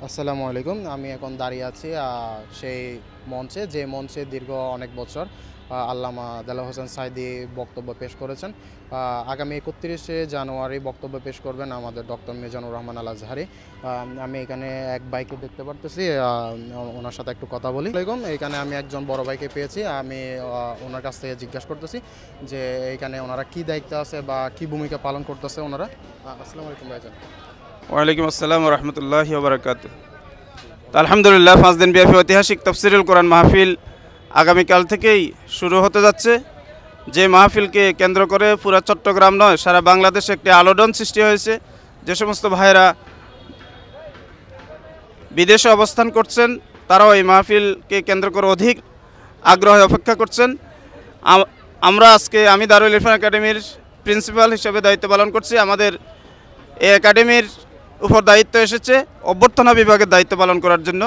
আসসালামু আলাইকুম। আমি এখন দাঁড়িয়ে আছি সেই মঞ্চে, যে মঞ্চে দীর্ঘ অনেক বছর আল্লামা দেলোয়ার হোসেন সাঈদী বক্তব্য পেশ করেছেন। আগামী ৩১শে জানুয়ারি বক্তব্য পেশ করবেন আমাদের ডক্টর মিজানুর রহমান আল আজহারী। আমি এখানে এক ভাইকে দেখতে পারতেছি, ওনার সাথে একটু কথা বলি। আসসালামু আলাইকুম। এখানে আমি একজন বড় ভাইকে পেয়েছি। আমি ওনার কাছ থেকে জিজ্ঞাসা করতেছি যে এখানে ওনারা কী দায়িত্ব আছে বা কী ভূমিকা পালন করতেছে ওনারা। আসসালামু আলাইকুম ভাইজান। ওয়ালাইকুম আসসালাম রহমতুল্লাহি ওবরাকাতুহু। আলহামদুলিল্লাহ, 5 দিন ব্যাপী ঐতিহাসিক তাফসিরুল কোরআন মাহফিল আগামীকাল থেকেই শুরু হতে যাচ্ছে। যে মাহফিলকে কেন্দ্র করে পুরো চট্টগ্রাম নয়, সারা বাংলাদেশে একটি আলোড়ন সৃষ্টি হয়েছে। যে সমস্ত ভাইয়েরা বিদেশে অবস্থান করছেন তারাও এই মাহফিলকে কেন্দ্র করে অধিক আগ্রহে অপেক্ষা করছেন। আমি দারুল ইরফান একাডেমির প্রিন্সিপাল হিসেবে দায়িত্ব পালন করছি। আমাদের এই একাডেমির উপর দায়িত্ব এসেছে অভ্যর্থনা বিভাগের দায়িত্ব পালন করার জন্য।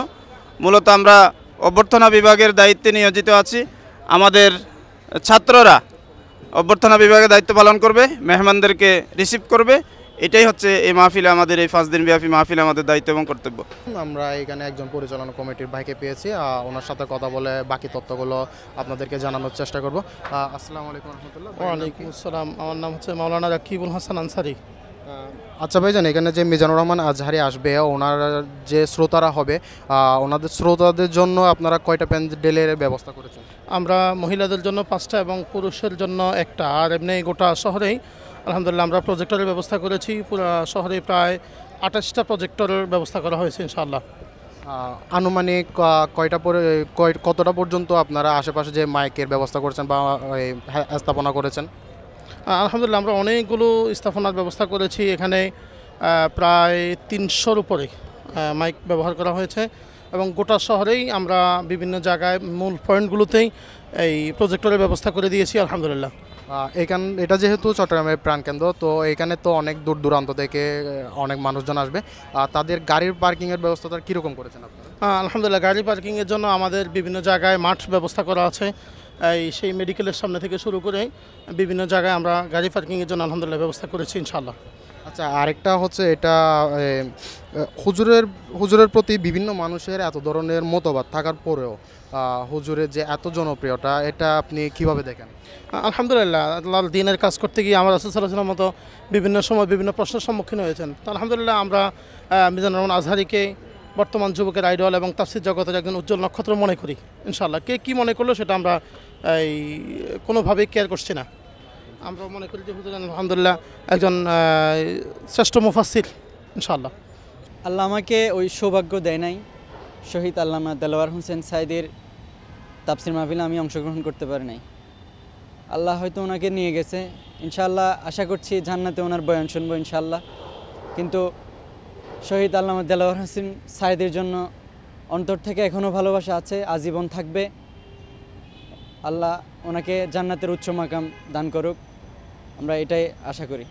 মূলত আমরা অভ্যর্থনা বিভাগের দায়িত্বে নিয়োজিত আছি। আমাদের ছাত্ররা অভ্যর্থনা বিভাগের দায়িত্ব পালন করবে, মেহমানদেরকে রিসিভ করবে। এটাই হচ্ছে এই মাহফিলে, আমাদের এই 5 দিন ব্যাপী মাহফিলে আমাদের দায়িত্ব এবং কর্তব্য। আমরা এখানে একজন পরিচালনা কমিটির ভাইকে পেয়েছি, ওনার সাথে কথা বলে বাকি তথ্যগুলো আপনাদেরকে জানানোর চেষ্টা করব। আসসালামু আলাইকুম রহমতুল্লাহ। ওয়ালাইকুম আসসালাম। আমার নাম হচ্ছে মাওলানা রাকিবুল হাসান আনসারি। আচ্ছা ভাইজান, এখানে যে মিজানুর রহমান আজহারী আসবে, ওনার যে শ্রোতারা হবে, ওনাদের শ্রোতাদের জন্য আপনারা কয়টা প্যান্ডেলের ব্যবস্থা করেছেন? আমরা মহিলাদের জন্য 5টা এবং পুরুষের জন্য একটা। আর এমনি গোটা শহরেই আলহামদুলিল্লাহ আমরা প্রজেক্টরের ব্যবস্থা করেছি। পুরো শহরে প্রায় 28টা প্রজেক্টরের ব্যবস্থা করা হয়েছে ইনশাআল্লাহ। আনুমানিক কতটা পর্যন্ত আপনারা আশেপাশে যে মাইকের ব্যবস্থা করেছেন বা স্থাপনা করেছেন? আলহামদুলিল্লাহ আমরা অনেকগুলো স্থাপনার ব্যবস্থা করেছি। এখানে প্রায় 300-র উপরে মাইক ব্যবহার করা হয়েছে এবং গোটা শহরেই আমরা বিভিন্ন জায়গায় মূল পয়েন্টগুলোতেই এই প্রজেক্টরের ব্যবস্থা করে দিয়েছি আলহামদুলিল্লাহ। এটা যেহেতু চট্টগ্রামের প্রাণকেন্দ্র, তো এখানে তো অনেক দূর দূরান্ত থেকে অনেক মানুষজন আসবে, তাদের গাড়ির পার্কিংয়ের ব্যবস্থাটা কীরকম করেছেন আপনারা? আলহামদুলিল্লাহ গাড়ি পার্কিংয়ের জন্য আমাদের বিভিন্ন জায়গায় মাঠ ব্যবস্থা করা আছে। সেই মেডিকেলের সামনে থেকে শুরু করে বিভিন্ন জায়গায় আমরা গাড়ি পার্কিংয়ের জন্য আলহামদুলিল্লাহ ব্যবস্থা করেছি ইনশাআল্লাহ। আচ্ছা, আরেকটা হচ্ছে এটা হুজুরের প্রতি বিভিন্ন মানুষের এত ধরনের মতবাদ থাকার পরেও হুজুরের যে এত জনপ্রিয়তা, এটা আপনি কিভাবে দেখেন? আলহামদুলিল্লাহ আল্লাহর দ্বীনের কাজ করতে গিয়ে আমার রাসূল সাল্লাল্লাহু আলাইহি ওয়াসাল্লামের মতো বিভিন্ন সময় বিভিন্ন প্রশ্নের সম্মুখীন হয়েছেন। তো আলহামদুলিল্লাহ আমরা মিজানুর রহমান আজহারীকে বর্তমান যুবকের আইডল এবং তাফসীর জগতের একজন উজ্জ্বল নক্ষত্র মনে করি ইনশাআল্লাহ। কে কী মনে করলো সেটা আমরা কোনোভাবেই কেয়ার করছি না। আমরা মনে করি যে হুজুর আলহামদুলিল্লাহ একজন শ্রেষ্ঠ মুফাসসির ইনশাআল্লাহ। আল্লাহ আমাকে ওই সৌভাগ্য দেয় নাই, শহীদ আল্লামা দেলোয়ার হোসেন সাঈদীর তাফসির মাহফিলে আমি অংশগ্রহণ করতে পারি নাই। আল্লাহ হয়তো ওনাকে নিয়ে গেছে, ইনশাআল্লাহ আশা করছি জান্নাতে ওনার বয়ান শুনবো ইনশাআল্লাহ। কিন্তু শহীদ আল্লামা দেলোয়ার হোসেন সাঈদীর জন্য অন্তর থেকে এখনও ভালোবাসা আছে, আজীবন থাকবে। আল্লাহ ওনাকে জান্নাতের উচ্চ মাকাম দান করুক, আমরা এটাই আশা করি।